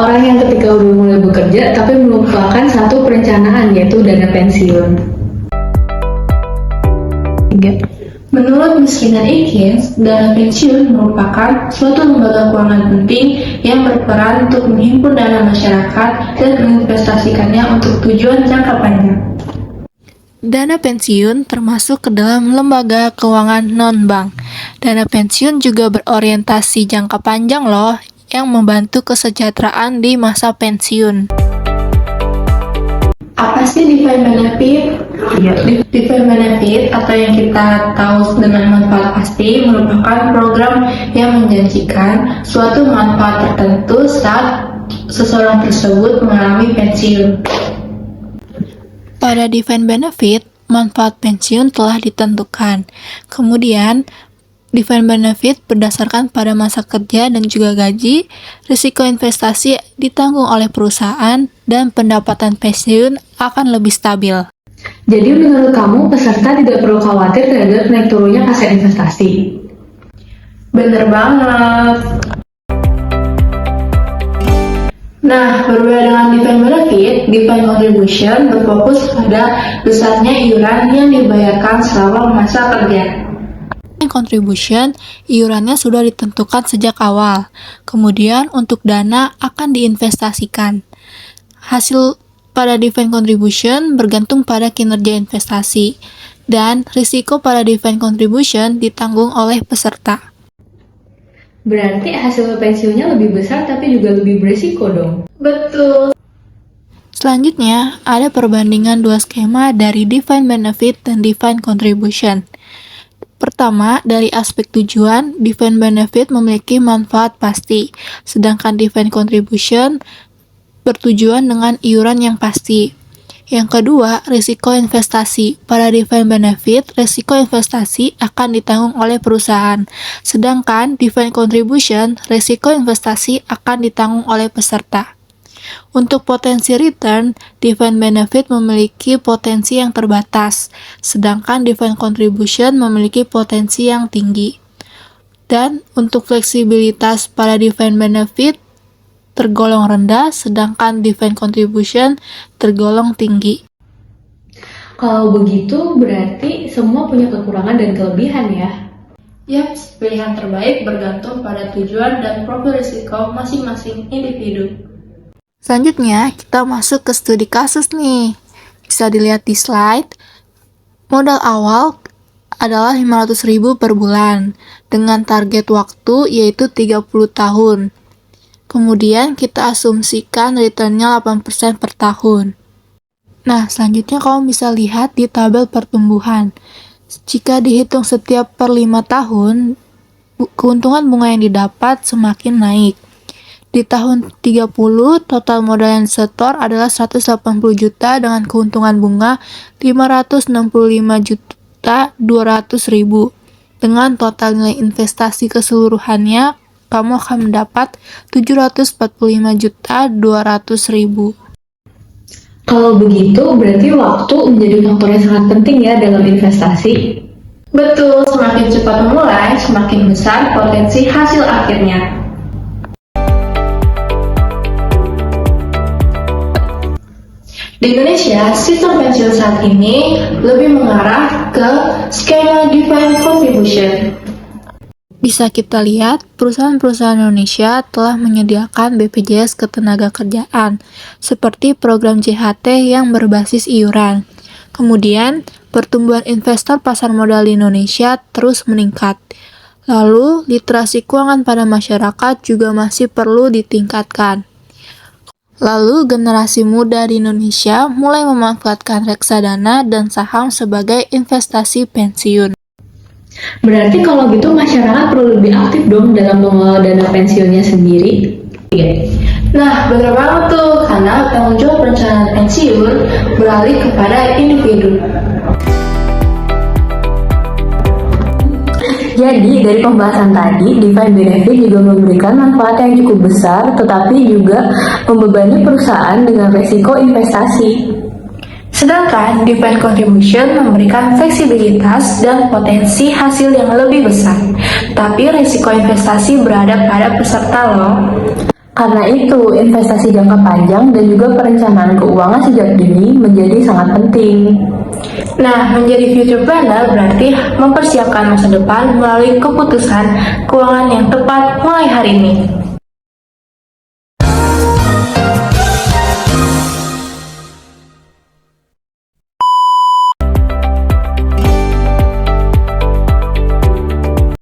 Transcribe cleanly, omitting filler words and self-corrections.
orang yang ketika udah mulai bekerja tapi melupakan satu perencanaan, yaitu dana pensiun. 3. Menurut Miskinan Aikens, dana pensiun merupakan suatu lembaga keuangan penting yang berperan untuk menghimpun dana masyarakat dan menginvestasikannya untuk tujuan jangka panjang. Dana pensiun termasuk ke dalam lembaga keuangan non-bank. Dana pensiun juga berorientasi jangka panjang loh, yang membantu kesejahteraan di masa pensiun. Apa sih defined benefit? Defined benefit atau yang kita tahu dengan manfaat pasti merupakan program yang menjanjikan suatu manfaat tertentu saat seseorang tersebut mengalami pensiun. Pada defined benefit, manfaat pensiun telah ditentukan. Kemudian, defined benefit berdasarkan pada masa kerja dan juga gaji, risiko investasi ditanggung oleh perusahaan, dan pendapatan pensiun akan lebih stabil. Jadi menurut kamu peserta tidak perlu khawatir terhadap naik turunnya aset investasi? Bener banget. Nah, berbeda dengan defined benefit, defined contribution berfokus pada besarnya iuran yang dibayarkan selama masa kerja. Contribution, iurannya sudah ditentukan sejak awal. Kemudian untuk dana akan diinvestasikan. Hasil pada defined contribution bergantung pada kinerja investasi, dan risiko pada defined contribution ditanggung oleh peserta. Berarti hasil pensiunnya lebih besar tapi juga lebih beresiko dong? Betul. Selanjutnya, ada perbandingan dua skema dari defined benefit dan defined contribution. Pertama, dari aspek tujuan, defined benefit memiliki manfaat pasti, sedangkan defined contribution bertujuan dengan iuran yang pasti. Yang kedua, risiko investasi. Pada defined benefit, risiko investasi akan ditanggung oleh perusahaan, sedangkan defined contribution, risiko investasi akan ditanggung oleh peserta. Untuk potensi return, defined benefit memiliki potensi yang terbatas, sedangkan defined contribution memiliki potensi yang tinggi. Dan untuk fleksibilitas pada defined benefit tergolong rendah, sedangkan defined contribution tergolong tinggi. Kalau begitu berarti semua punya kekurangan dan kelebihan ya? Yap, pilihan terbaik bergantung pada tujuan dan profil risiko masing-masing individu. Selanjutnya, kita masuk ke studi kasus nih. Bisa dilihat di slide. Modal awal adalah 500.000 per bulan, dengan target waktu yaitu 30 tahun. Kemudian kita asumsikan returnnya 8% per tahun. Nah, selanjutnya kamu bisa lihat di tabel pertumbuhan. Jika dihitung setiap per 5 tahun, keuntungan bunga yang didapat semakin naik. Di tahun 30, total modal yang disetor adalah 180 juta dengan keuntungan bunga 565.200.000. Dengan total nilai investasi keseluruhannya, kamu akan mendapat 745.200.000. Kalau begitu, berarti waktu menjadi faktor yang sangat penting ya dalam investasi. Betul, semakin cepat memulai, semakin besar potensi hasil akhirnya. Di Indonesia, sistem pensiun saat ini lebih mengarah ke skema defined contribution. Bisa kita lihat, perusahaan-perusahaan Indonesia telah menyediakan BPJS Ketenagakerjaan, seperti program JHT yang berbasis iuran. Kemudian, pertumbuhan investor pasar modal di Indonesia terus meningkat. Lalu, literasi keuangan pada masyarakat juga masih perlu ditingkatkan. Lalu, generasi muda di Indonesia mulai memanfaatkan reksadana dan saham sebagai investasi pensiun. Berarti kalau gitu masyarakat perlu lebih aktif dong dalam mengelola dana pensiunnya sendiri. Nah, benar banget tuh, karena tanggung jawab perencanaan pensiun beralih kepada individu. Jadi, dari pembahasan tadi, defined benefit juga memberikan manfaat yang cukup besar, tetapi juga membebani perusahaan dengan resiko investasi. Sedangkan defined contribution memberikan fleksibilitas dan potensi hasil yang lebih besar, tapi risiko investasi berada pada peserta loh. Karena itu, investasi jangka panjang dan juga perencanaan keuangan sejak dini menjadi sangat penting. Nah, menjadi future planner berarti mempersiapkan masa depan melalui keputusan keuangan yang tepat mulai hari ini.